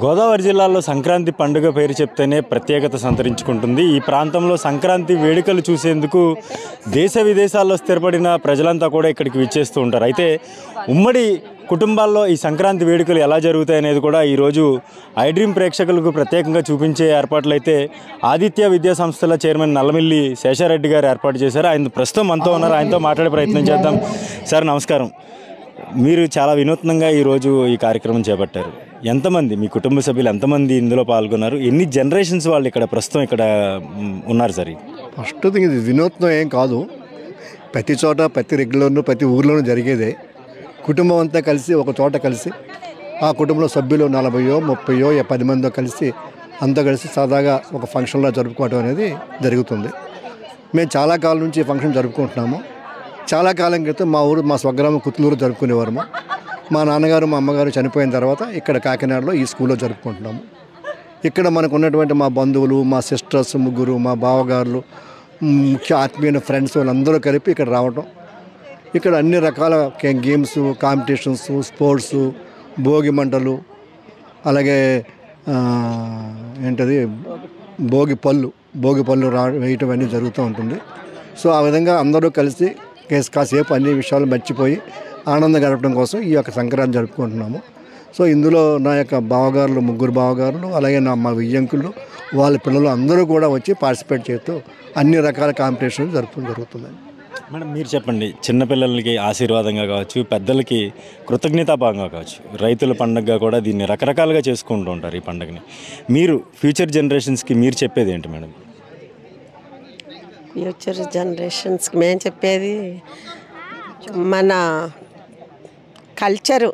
గోదావరి జిల్లాలో సంక్రాంతి పండుగ పేరు చెప్తేనే ప్రత్యేకత సంతరించుకుంటుంది. ఈ ప్రాంతంలో సంక్రాంతి వేడుకలు చూసేందుకు దేశ విదేశాల్లో స్థిరపడిన ప్రజలంతా కూడా ఇక్కడికి విచ్చేస్తూ ఉంటారు. అయితే ఉమ్మడి కుటుంబాల్లో ఈ సంక్రాంతి వేడుకలు ఎలా జరుగుతాయి అనేది కూడా ఈరోజు ఐ డ్రీమ్ ప్రేక్షకులకు ప్రత్యేకంగా చూపించే ఏర్పాట్లు అయితే ఆదిత్య విద్యా సంస్థల చైర్మన్ నల్లమిల్లి శేషారెడ్డి గారు ఏర్పాటు చేశారు. ఆయన ప్రస్తుతం మనతో ఉన్నారు. ఆయనతో మాట్లాడే ప్రయత్నం చేద్దాం. సార్ నమస్కారం. మీరు చాలా వినూత్నంగా ఈరోజు ఈ కార్యక్రమం చేపట్టారు. ఎంతమంది మీ కుటుంబ సభ్యులు ఎంతమంది ఇందులో పాల్గొన్నారు? ఎన్ని జనరేషన్స్ వాళ్ళు ఇక్కడ ప్రస్తుతం ఇక్కడ ఉన్నారు సార్? ఫస్ట్ థింగ్ ఇది వినూత్నం ఏం కాదు, ప్రతి చోట ప్రతి రెగ్యులర్ను ప్రతి ఊర్లోనూ జరిగేదే. కుటుంబం అంతా కలిసి ఒక చోట కలిసి ఆ కుటుంబంలో సభ్యులు 40, 30, 10 మందితో కలిసి అంతా కలిసి సరదాగా ఒక ఫంక్షన్లో జరుపుకోవడం అనేది జరుగుతుంది. మేము చాలా కాలం నుంచి ఈ ఫంక్షన్ జరుపుకుంటున్నాము. చాలా కాలం క్రితం మా స్వగ్రామం కుత్లూరు జరుపుకునేవారము. మా నాన్నగారు మా అమ్మగారు చనిపోయిన తర్వాత ఇక్కడ కాకినాడలో ఈ స్కూల్లో జరుపుకుంటున్నాము. ఇక్కడ మనకు ఉన్నటువంటి మా బంధువులు, మా సిస్టర్స్ ముగ్గురు, మా బావగారులు, ముఖ్య ఆత్మీయ ఫ్రెండ్స్ వాళ్ళందరూ కలిపి ఇక్కడ రావటం. ఇక్కడ అన్ని రకాల గేమ్స్, కాంపిటీషన్స్, స్పోర్ట్స్, భోగి మంటలు, అలాగే ఏంటది భోగి పళ్ళు వేయటం అన్నీ జరుగుతూ ఉంటుంది. సో ఆ విధంగా అందరూ కలిసి కాసేపు అన్ని విషయాలు మర్చిపోయి ఆనందం గడపడం కోసం ఈ యొక్క సంక్రాంతి జరుపుకుంటున్నాము. సో ఇందులో నా యొక్క బావగారులు, ముగ్గురు బావగారులు, అలాగే మా వియ్యంకులు, వాళ్ళ పిల్లలు అందరూ కూడా వచ్చి పార్టిసిపేట్ చేస్తూ అన్ని రకాల కాంపిటీషన్లు జరుపుకోవడం జరుగుతుంది. మేడం మీరు చెప్పండి, చిన్నపిల్లలకి ఆశీర్వాదంగా కావచ్చు, పెద్దలకి కృతజ్ఞతాభావంగా కావచ్చు, రైతుల పండుగగా కూడా దీన్ని రకరకాలుగా చేసుకుంటూ ఉంటారు ఈ పండుగని. మీరు ఫ్యూచర్ జనరేషన్స్కి మీరు చెప్పేది ఏంటి మేడం? ఫ్యూచర్ జనరేషన్స్కి మేము చెప్పేది, మన కల్చరు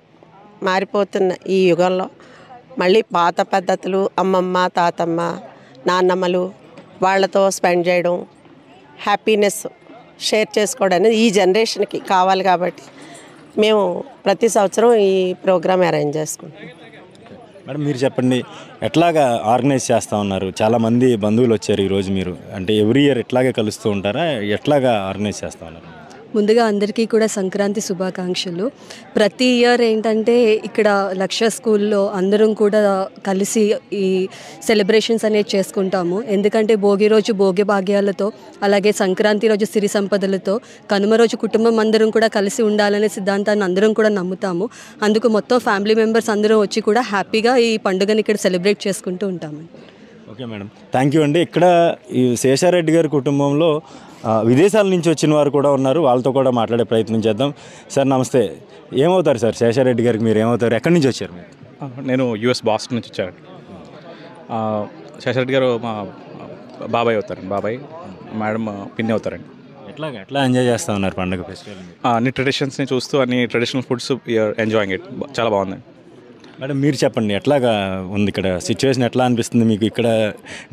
మారిపోతున్న ఈ యుగంలో మళ్ళీ పాత పద్ధతులు, అమ్మమ్మ, తాతమ్మ, నాన్నమ్మలు వాళ్ళతో స్పెండ్ చేయడం, హ్యాపీనెస్ షేర్ చేసుకోవడం అనేది ఈ జనరేషన్కి కావాలి. కాబట్టి మేము ప్రతి సంవత్సరం ఈ ప్రోగ్రామ్ అరేంజ్ చేసుకుంటాం. మేడం మీరు చెప్పండి, ఎట్లాగా ఆర్గనైజ్ చేస్తూ ఉన్నారు? చాలామంది బంధువులు వచ్చారు ఈరోజు. మీరు అంటే ఎవ్రీ ఇయర్ ఎట్లాగే కలుస్తూ ఉంటారా? ఎట్లాగా ఆర్గనైజ్ చేస్తూ ఉన్నారు? ముందుగా అందరికీ కూడా సంక్రాంతి శుభాకాంక్షలు. ప్రతి ఇయర్ ఏంటంటే ఇక్కడ లక్ష్య స్కూల్లో అందరం కూడా కలిసి ఈ సెలబ్రేషన్స్ అనేది చేసుకుంటాము. ఎందుకంటే భోగి రోజు భోగి భాగ్యాలతో, అలాగే సంక్రాంతి రోజు సిరి సంపదలతో, కనుమ రోజు కుటుంబం అందరం కూడా కలిసి ఉండాలనే సిద్ధాంతాన్ని అందరం కూడా నమ్ముతాము. అందుకు మొత్తం ఫ్యామిలీ మెంబర్స్ అందరం వచ్చి కూడా హ్యాపీగా ఈ పండుగని ఇక్కడ సెలబ్రేట్ చేసుకుంటూ ఉంటాము. ఓకే మేడం, థ్యాంక్ యూ అండి. ఇక్కడ ఈ శేషారెడ్డి గారి కుటుంబంలో విదేశాల నుంచి వచ్చిన వారు కూడా ఉన్నారు. వాళ్ళతో కూడా మాట్లాడే ప్రయత్నం చేద్దాం. సార్ నమస్తే. ఏమవుతారు సార్ శేషారెడ్డి గారికి? మీరు ఏమవుతారు? ఎక్కడి నుంచి వచ్చారు మీరు? నేను యూఎస్ బాస్టన్ నుంచి వచ్చాను. శేషారెడ్డి గారు మా బాబాయ్ అవుతారండి. బాబాయ్, మేడం పిన్ని అవుతారండి. ఎట్లా ఎంజాయ్ చేస్తూ ఉన్నారు పండుగ ఫెస్టివల్? అన్ని ట్రెడిషన్స్ని చూస్తూ అన్ని ట్రెడిషనల్ ఫుడ్స్ ఎంజాయింగ్ ఇట్. చాలా బాగుందండి. మేడం మీరు చెప్పండి, ఎట్లాగా ఉంది ఇక్కడ సిచ్యువేషన్, ఎట్లా అనిపిస్తుంది మీకు? ఇక్కడ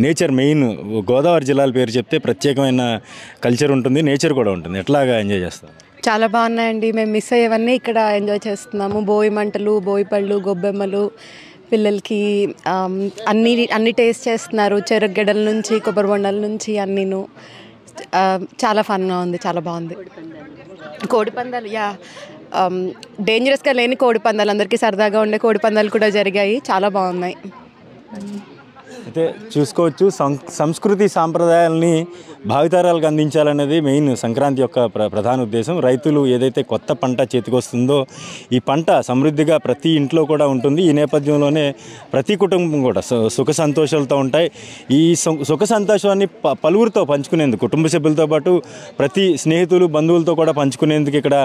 నేచర్ మెయిన్, గోదావరి జిల్లాల పేరు చెప్తే ప్రత్యేకమైన కల్చర్ ఉంటుంది, నేచర్ కూడా ఉంటుంది. ఎట్లాగా ఎంజాయ్ చేస్తారు? చాలా బాగున్నాయండి. మేము మిస్ అయ్యేవన్నీ ఇక్కడ ఎంజాయ్ చేస్తున్నాము. భోగి మంటలు, భోగి పళ్ళు, గొబ్బెమ్మలు, పిల్లలకి అన్ని టేస్ట్ చేస్తున్నారు. చెరుకు గడ్డల నుంచి, కొబ్బరి బొండాల నుంచి అన్నీను. చాలా ఫన్గా ఉంది, చాలా బాగుంది. కోడి పందాలు, డేంజరస్గా లేని కోడి పందాలు, అందరికీ సరదాగా ఉండే కోడి పందాలు కూడా జరిగాయి, చాలా బాగున్నాయి. అయితే చూసుకోవచ్చు, సంస్కృతి సాంప్రదాయాలని భావితరాలకు అందించాలనేది మెయిన్ సంక్రాంతి యొక్క ప్రధాన ఉద్దేశం. రైతులు ఏదైతే కొత్త పంట చేతికొస్తుందో ఈ పంట సమృద్ధిగా ప్రతి ఇంట్లో కూడా ఉంటుంది. ఈ నేపథ్యంలోనే ప్రతి కుటుంబం కూడా సుఖ సంతోషాలతో ఉంటాయి. ఈ సుఖ సంతోషాన్ని పలువురితో పంచుకునేందుకు, కుటుంబ సభ్యులతో పాటు ప్రతి స్నేహితులు, బంధువులతో కూడా పంచుకునేందుకు ఇక్కడ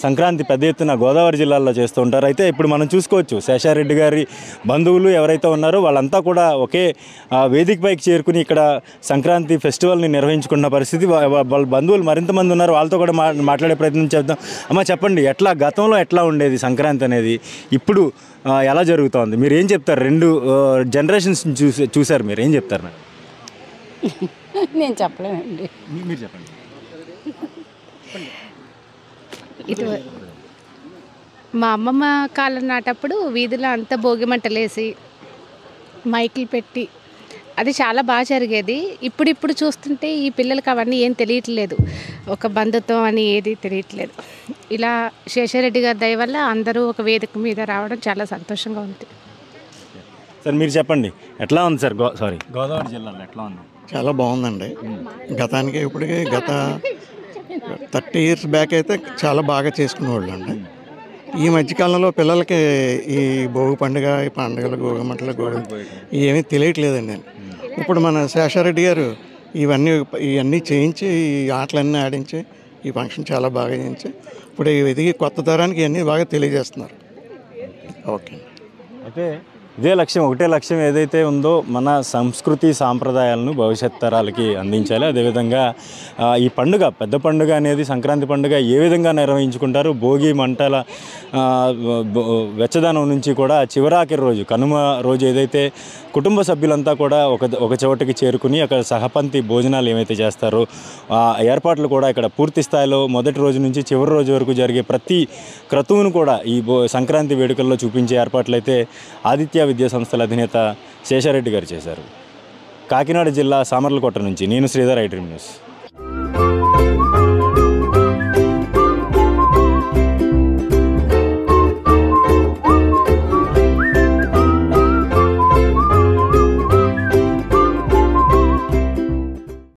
సంక్రాంతి పెద్ద ఎత్తున గోదావరి జిల్లాలో చేస్తూ ఉంటారు. అయితే ఇప్పుడు మనం చూసుకోవచ్చు, శేషారెడ్డి గారి బంధువులు ఎవరైతే ఉన్నారో వాళ్ళంతా కూడా ఒకే వేదికపైకి చేరుకుని ఇక్కడ సంక్రాంతి ఫెస్టివల్ని నిర్వహించుకున్న పరిస్థితి. వాళ్ళ బంధువులు మరింత మంది ఉన్నారు, వాళ్ళతో కూడా మాట్లాడే ప్రయత్నం చేద్దాం. అమ్మ చెప్పండి, గతంలో ఎట్లా ఉండేది సంక్రాంతి అనేది, ఇప్పుడు ఎలా జరుగుతోంది? మీరు ఏం చెప్తారు? రెండు జనరేషన్స్ చూసారు, మీరు ఏం చెప్తారు? నేను చెప్పలేనండి. మీరు చెప్పండి. ఇటు మా అమ్మమ్మ కాలం నాటప్పుడు వీధిలో అంతా భోగి మంటలేసి మైకులు పెట్టి అది చాలా బాగా జరిగేది. ఇప్పుడు చూస్తుంటే ఈ పిల్లలకి అవన్నీ ఏం తెలియట్లేదు, ఒక బంధుత్వం అని ఏది తెలియట్లేదు. ఇలా శేషారెడ్డి గారి దయ వల్ల అందరూ ఒక వేదిక మీద రావడం చాలా సంతోషంగా ఉంది. సార్ మీరు చెప్పండి, ఎట్లా ఉంది సార్? గోదావరి జిల్లాలో ఎట్లా ఉంది? చాలా బాగుందండి. గతానికి ఇప్పటికి గత 30 years బ్యాక్ అయితే చాలా బాగా చేసుకునేవాళ్ళు అండి. ఈ మధ్యకాలంలో పిల్లలకి ఈ భోగి పండుగ, ఈ పండుగలు, గోగమంటలు, ఏమీ తెలియట్లేదండి. ఇప్పుడు మన శేషారెడ్డి గారు ఇవన్నీ చేయించి, ఈ ఆటలన్నీ ఆడించి, ఈ ఫంక్షన్ చాలా బాగా చేయించి ఇప్పుడు ఎదిగి కొత్త తరానికి ఇవన్నీ బాగా తెలియజేస్తున్నారు. ఓకే. అయితే ఒకటే లక్ష్యం ఏదైతే ఉందో, మన సంస్కృతి సాంప్రదాయాలను భవిష్యత్ తరాలకి అందించాలి. అదేవిధంగా ఈ పండుగ, పెద్ద పండుగ అనేది సంక్రాంతి పండుగ ఏ విధంగా నిర్వహించుకుంటారు, భోగి మంటల వెచ్చదనం నుంచి కూడా చివరాఖరి రోజు, కనుమ రోజు ఏదైతే కుటుంబ సభ్యులంతా కూడా ఒక చోటకి చేరుకుని అక్కడ సహపంతి భోజనాలు ఏమైతే చేస్తారో ఆ ఏర్పాట్లు కూడా ఇక్కడ పూర్తి స్థాయిలో మొదటి రోజు నుంచి చివరి రోజు వరకు జరిగే ప్రతి క్రతువును కూడా ఈ సంక్రాంతి వేడుకల్లో చూపించే ఏర్పాట్లు అయితే ఆదిత్య విద్యా సంస్థల అధినేత శేషారెడ్డి గారు చేశారు. కాకినాడ జిల్లా సామర్లకోట నుంచి నేను శ్రీధర్, ఐ డ్రీమ్ న్యూస్.